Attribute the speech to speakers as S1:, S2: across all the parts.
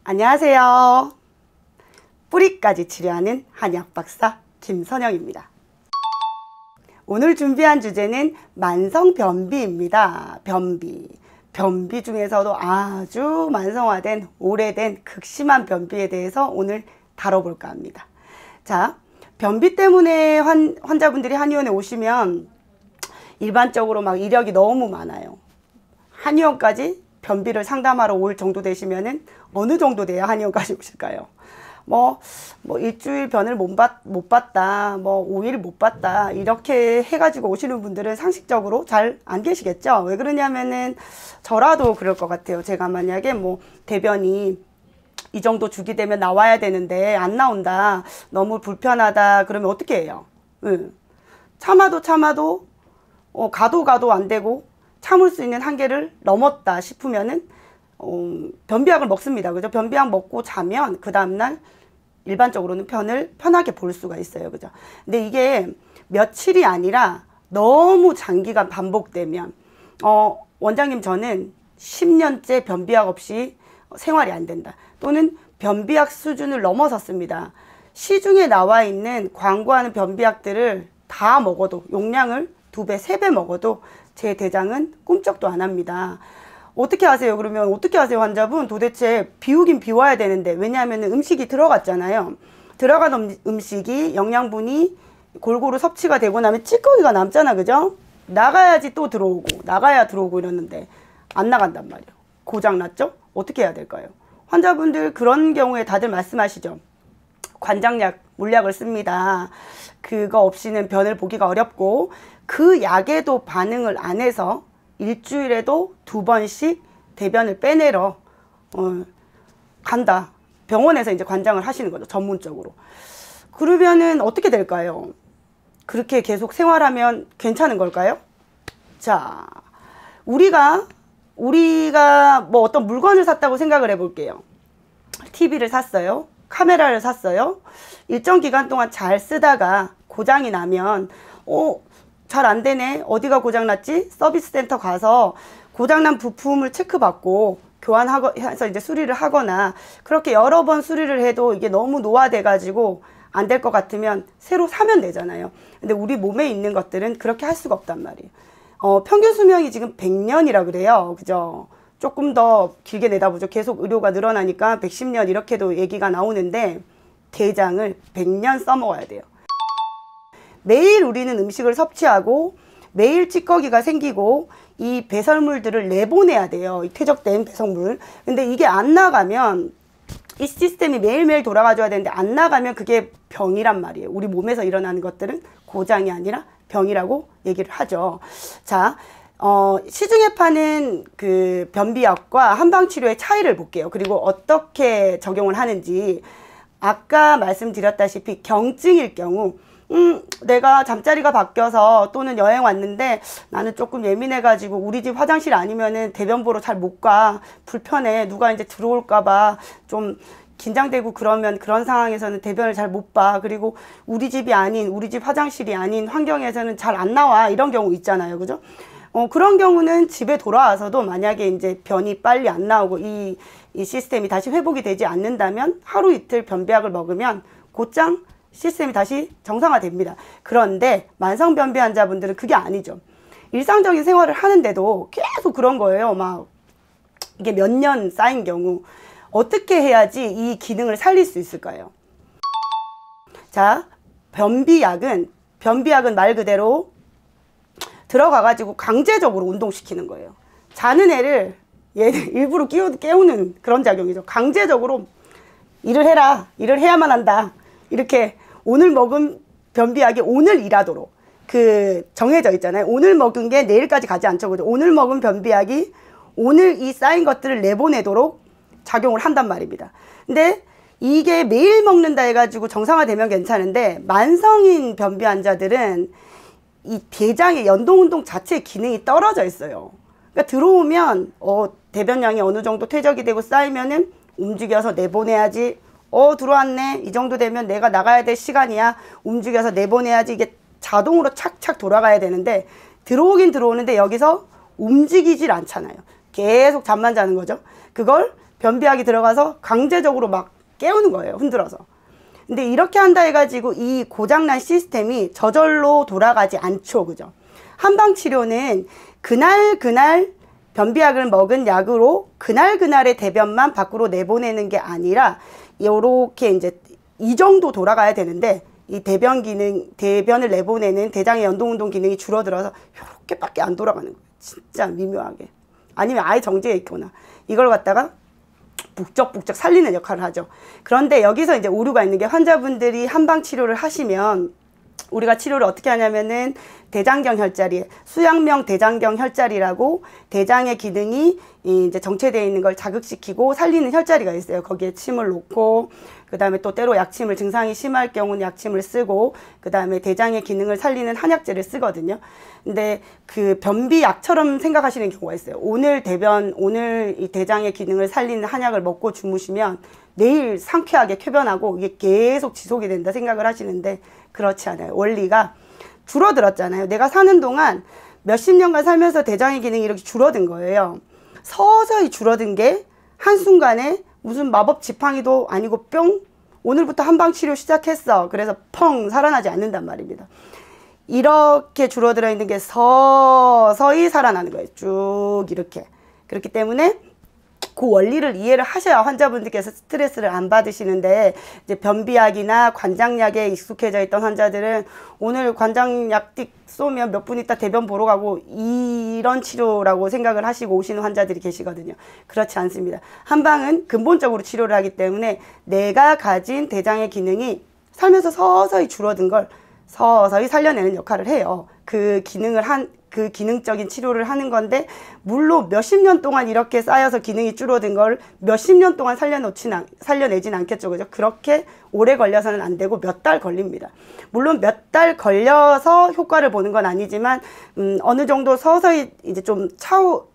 S1: 안녕하세요. 뿌리까지 치료하는 한의학박사 김선영입니다. 오늘 준비한 주제는 만성변비입니다. 변비 중에서도 아주 만성화된 오래된 극심한 변비에 대해서 오늘 다뤄볼까 합니다. 자, 변비 때문에 환자분들이 한의원에 오시면 일반적으로 막 이력이 너무 많아요. 한의원까지 변비를 상담하러 올 정도 되시면은 어느 정도 돼야 한의원까지 오실까요? 뭐 일주일 변을 못 봤다, 5일 못 봤다, 이렇게 해가지고 오시는 분들은 상식적으로 잘 안 계시겠죠? 왜 그러냐면은 저라도 그럴 것 같아요. 제가 만약에 대변이 이 정도 주기 되면 나와야 되는데 안 나온다, 너무 불편하다, 그러면 어떻게 해요? 참아도 가도 안 되고 참을 수 있는 한계를 넘었다 싶으면은 변비약을 먹습니다. 그죠? 변비약 먹고 자면 그 다음날 일반적으로는 편을 편하게 볼 수가 있어요. 그죠? 근데 이게 며칠이 아니라 너무 장기간 반복되면 원장님 저는 10년째 변비약 없이 생활이 안 된다, 또는 변비약 수준을 넘어섰습니다. 시중에 나와 있는 광고하는 변비약들을 다 먹어도, 용량을 2배, 3배 먹어도 제 대장은 꿈쩍도 안 합니다. 어떻게 하세요? 그러면 어떻게 하세요? 환자분 도대체 비우긴 비워야 되는데, 왜냐하면 음식이 들어갔잖아요. 들어간 음식이 영양분이 골고루 섭취가 되고 나면 찌꺼기가 남잖아, 그죠? 나가야지 또 들어오고, 나가야 들어오고 이러는데 안 나간단 말이에요. 고장났죠? 어떻게 해야 될까요? 환자분들 그런 경우에 다들 말씀하시죠. 관장약, 물약을 씁니다. 그거 없이는 변을 보기가 어렵고, 그 약에도 반응을 안 해서 일주일에도 2번씩 대변을 빼내러 간다. 병원에서 이제 관장을 하시는 거죠, 전문적으로. 그러면은 어떻게 될까요? 그렇게 계속 생활하면 괜찮은 걸까요? 자, 우리가 어떤 물건을 샀다고 생각을 해볼게요. TV를 샀어요. 카메라를 샀어요. 일정 기간 동안 잘 쓰다가 고장이 나면 잘 안 되네, 어디가 고장났지? 서비스 센터 가서 고장난 부품을 체크받고 교환해서 이제 수리를 하거나, 그렇게 여러 번 수리를 해도 이게 너무 노화돼 가지고 안 될 것 같으면 새로 사면 되잖아요. 근데 우리 몸에 있는 것들은 그렇게 할 수가 없단 말이에요. 평균 수명이 지금 100년이라 그래요. 그죠? 조금 더 길게 내다보죠. 계속 의료가 늘어나니까 110년 이렇게도 얘기가 나오는데, 대장을 100년 써먹어야 돼요. 매일 우리는 음식을 섭취하고 매일 찌꺼기가 생기고 이 배설물들을 내보내야 돼요. 이 퇴적된 배설물. 근데 이게 안 나가면, 이 시스템이 매일매일 돌아가줘야 되는데 안 나가면 그게 병이란 말이에요. 우리 몸에서 일어나는 것들은 고장이 아니라 병이라고 얘기를 하죠. 자, 시중에 파는 그 변비약과 한방치료의 차이를 볼게요. 그리고 어떻게 적용을 하는지. 아까 말씀드렸다시피 경증일 경우, 내가 잠자리가 바뀌어서 또는 여행 왔는데 나는 조금 예민해가지고 우리 집 화장실 아니면은 대변 보러 잘 못 가, 불편해, 누가 이제 들어올까봐 좀 긴장되고, 그러면 그런 상황에서는 대변을 잘 못 봐, 그리고 우리 집이 아닌, 우리 집 화장실이 아닌 환경에서는 잘 안 나와, 이런 경우 있잖아요. 그죠? 그런 경우는 집에 돌아와서도 만약에 이제 변이 빨리 안 나오고 이 시스템이 다시 회복이 되지 않는다면 하루 이틀 변비약을 먹으면 곧장 시스템이 다시 정상화됩니다. 그런데 만성변비 환자분들은 그게 아니죠. 일상적인 생활을 하는데도 계속 그런 거예요. 막 이게 몇 년 쌓인 경우 어떻게 해야지 이 기능을 살릴 수 있을까요? 자, 변비약은 말 그대로 들어가가지고 강제적으로 운동시키는 거예요. 자는 애를 얘를 일부러 깨우는 그런 작용이죠. 강제적으로 일을 해라, 일을 해야만 한다, 이렇게 오늘 먹은 변비약이 오늘 일하도록 정해져 있잖아요. 오늘 먹은 게 내일까지 가지 않죠. 그죠? 오늘 먹은 변비약이 오늘 이 쌓인 것들을 내보내도록 작용을 한단 말입니다. 근데 이게 매일 먹는다 해가지고 정상화되면 괜찮은데, 만성인 변비 환자들은 이 대장의 연동운동 자체의 기능이 떨어져 있어요. 그러니까 들어오면 대변량이 어느 정도 퇴적이 되고 쌓이면은 움직여서 내보내야지. 들어왔네, 이 정도 되면 내가 나가야 될 시간이야, 움직여서 내보내야지. 이게 자동으로 착착 돌아가야 되는데, 들어오긴 들어오는데 여기서 움직이질 않잖아요. 계속 잠만 자는 거죠. 그걸 변비약이 들어가서 강제적으로 막 깨우는 거예요. 흔들어서. 근데 이렇게 한다 해가지고 이 고장난 시스템이 저절로 돌아가지 않죠. 그죠? 한방치료는 그날 변비약을 먹은 약으로 그날의 대변만 밖으로 내보내는 게 아니라 요렇게 이제 이 정도 돌아가야 되는데 이 대변 기능, 대변을 내보내는 대장의 연동운동 기능이 줄어들어서 요렇게밖에 안 돌아가는 거예요. 진짜 미묘하게. 아니면 아예 정지해 있거나 이걸 갖다가 북적북적 살리는 역할을 하죠. 그런데 여기서 이제 오류가 있는 게 환자분들이 한방 치료를 하시면 우리가 치료를 어떻게 하냐면은 대장경 혈자리, 수양명 대장경 혈자리라고 대장의 기능이 이제 정체되어 있는 걸 자극시키고 살리는 혈자리가 있어요. 거기에 침을 놓고 그 다음에 또 때로 약침을 증상이 심할 경우는 약침을 쓰고 그 다음에 대장의 기능을 살리는 한약제를 쓰거든요. 근데 그 변비약처럼 생각하시는 경우가 있어요. 오늘 이 대장의 기능을 살리는 한약을 먹고 주무시면 내일 상쾌하게 쾌변하고 이게 계속 지속이 된다 생각을 하시는데 그렇지 않아요. 원리가 줄어들었잖아요. 내가 사는 동안 몇십 년간 살면서 대장의 기능이 이렇게 줄어든 거예요. 서서히 줄어든 게 한순간에 무슨 마법 지팡이도 아니고 뿅 오늘부터 한방치료 시작했어. 그래서 펑 살아나지 않는단 말입니다. 이렇게 줄어들어 있는 게 서서히 살아나는 거예요. 쭉 이렇게. 그렇기 때문에 그 원리를 이해를 하셔야 환자분들께서 스트레스를 안 받으시는데 이제 변비약이나 관장약에 익숙해져 있던 환자들은 오늘 관장약 띡 쏘면 몇 분 있다 대변 보러 가고 이런 치료라고 생각을 하시고 오시는 환자들이 계시거든요. 그렇지 않습니다. 한방은 근본적으로 치료를 하기 때문에 내가 가진 대장의 기능이 살면서 서서히 줄어든 걸 서서히 살려내는 역할을 해요. 그 기능적인 치료를 하는 건데 물론 몇십 년 동안 이렇게 쌓여서 기능이 줄어든 걸 몇십 년 동안 살려내진 않겠죠. 그죠? 그렇게 오래 걸려서는 안 되고 몇 달 걸립니다. 물론 몇 달 걸려서 효과를 보는 건 아니지만 어느 정도 서서히 이제 좀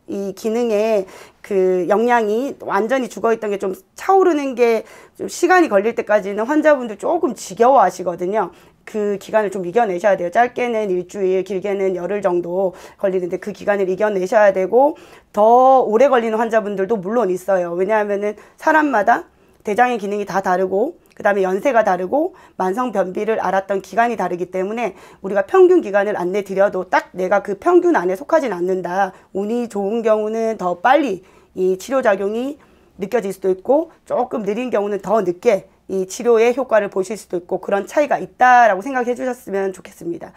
S1: 이 기능의 그 영양이 완전히 죽어있던 게 좀 차오르는 게 좀 시간이 걸릴 때까지는 환자분들 조금 지겨워 하시거든요. 그 기간을 좀 이겨내셔야 돼요. 짧게는 일주일, 길게는 열흘 정도 걸리는데 그 기간을 이겨내셔야 되고 더 오래 걸리는 환자분들도 물론 있어요. 왜냐하면은 사람마다 대장의 기능이 다 다르고 그 다음에 연세가 다르고 만성 변비를 앓았던 기간이 다르기 때문에 우리가 평균 기간을 안내 드려도 딱 내가 그 평균 안에 속하진 않는다. 운이 좋은 경우는 더 빨리 이 치료작용이 느껴질 수도 있고 조금 느린 경우는 더 늦게 이 치료의 효과를 보실 수도 있고 그런 차이가 있다라고 생각해 주셨으면 좋겠습니다.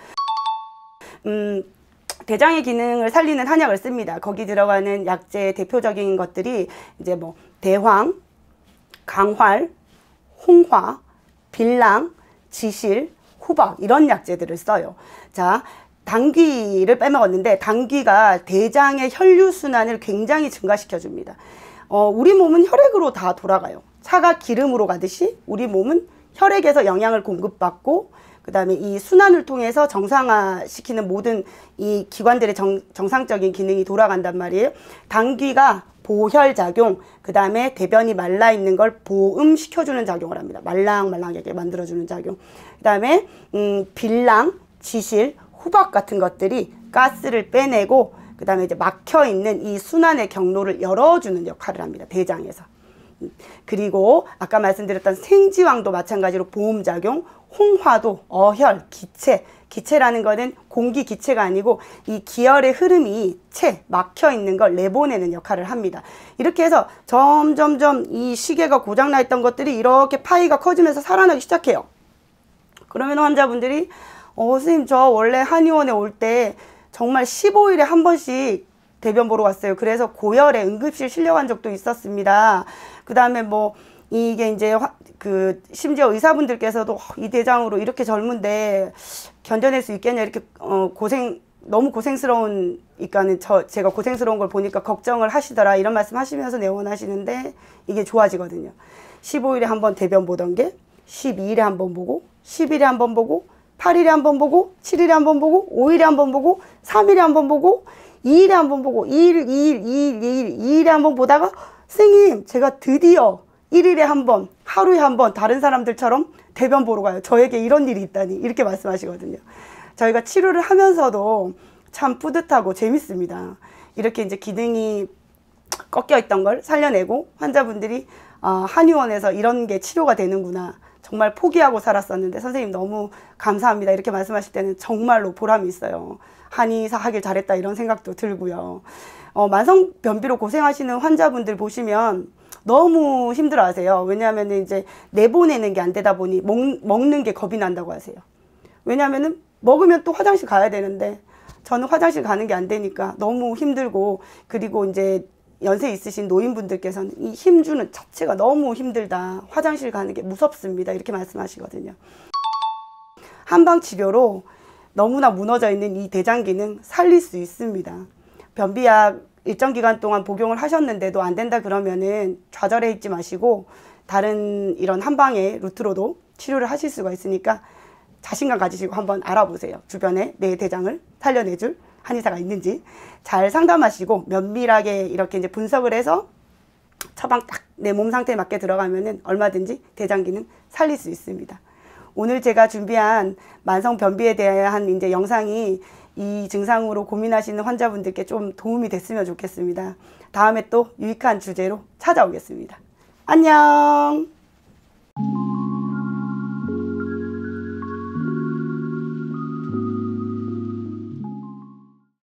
S1: 대장의 기능을 살리는 한약을 씁니다. 거기 들어가는 약재의 대표적인 것들이 이제 뭐 대황, 강활, 홍화, 빌랑, 지실, 후박 이런 약재들을 써요. 자, 당귀를 빼먹었는데 당귀가 대장의 혈류순환을 굉장히 증가시켜 줍니다. 우리 몸은 혈액으로 다 돌아가요. 차가 기름으로 가듯이 우리 몸은 혈액에서 영양을 공급받고 그 다음에 이 순환을 통해서 정상화시키는 모든 이 기관들의 정상적인 기능이 돌아간단 말이에요. 당귀가 보혈작용, 그 다음에 대변이 말라있는 걸 보음시켜주는 작용을 합니다. 말랑말랑하게 만들어주는 작용. 그 다음에 빌랑, 지실, 후박 같은 것들이 가스를 빼내고 그 다음에 이제 막혀있는 이 순환의 경로를 열어주는 역할을 합니다. 대장에서. 그리고 아까 말씀드렸던 생지황도 마찬가지로 보음작용, 홍화도 어혈, 기체라는 거는 공기 기체가 아니고 이 기혈의 흐름이 막혀있는 걸 내보내는 역할을 합니다. 이렇게 해서 점점점 이 시계가 고장나 있던 것들이 이렇게 파이가 커지면서 살아나기 시작해요. 그러면 환자분들이 선생님 저 원래 한의원에 올 때 정말 15일에 한 번씩 대변 보러 왔어요. 그래서 고열에 응급실 실려간 적도 있었습니다. 그 다음에 뭐 이게 이제 심지어 의사분들께서도 이 대장으로 이렇게 젊은데 견뎌낼 수 있겠냐 이렇게 너무 고생스러우니까는 제가 고생스러운 걸 보니까 걱정을 하시더라 이런 말씀 하시면서 내원하시는데 이게 좋아지거든요. 15일에 한 번 대변 보던 게 12일에 한 번 보고 10일에 한 번 보고 8일에 한 번 보고 7일에 한 번 보고 5일에 한 번 보고 3일에 한 번 보고 2일에 한 번 보고 2일에 한 번 보다가 선생님 제가 드디어 1일에 한 번, 하루에 한 번 다른 사람들처럼 대변 보러 가요. 저에게 이런 일이 있다니 이렇게 말씀하시거든요. 저희가 치료를 하면서도 참 뿌듯하고 재밌습니다. 이렇게 이제 기능이 꺾여 있던 걸 살려내고 환자분들이 한의원에서 이런 게 치료가 되는구나. 정말 포기하고 살았었는데 선생님 너무 감사합니다. 이렇게 말씀하실 때는 정말로 보람이 있어요. 한의사 하길 잘했다 이런 생각도 들고요. 만성변비로 고생하시는 환자분들 보시면 너무 힘들어 하세요. 왜냐하면 이제 내보내는 게 안 되다 보니 먹는 게 겁이 난다고 하세요. 왜냐하면 먹으면 또 화장실 가야 되는데 저는 화장실 가는 게 안 되니까 너무 힘들고, 그리고 이제 연세 있으신 노인분들께서는 이 힘주는 자체가 너무 힘들다. 화장실 가는 게 무섭습니다. 이렇게 말씀하시거든요. 한방 치료로 너무나 무너져 있는 이 대장 기능 살릴 수 있습니다. 변비약 일정 기간 동안 복용을 하셨는데도 안 된다 그러면은 좌절해 있지 마시고 다른 이런 한방의 루트로도 치료를 하실 수가 있으니까 자신감 가지시고 한번 알아보세요. 주변에 내 대장을 살려내줄 한의사가 있는지 잘 상담하시고 면밀하게 이렇게 이제 분석을 해서 처방 딱 내 몸 상태에 맞게 들어가면은 얼마든지 대장 기능 살릴 수 있습니다. 오늘 제가 준비한 만성 변비에 대한 이제 영상이 이 증상으로 고민하시는 환자분들께 좀 도움이 됐으면 좋겠습니다. 다음에 또 유익한 주제로 찾아오겠습니다. 안녕.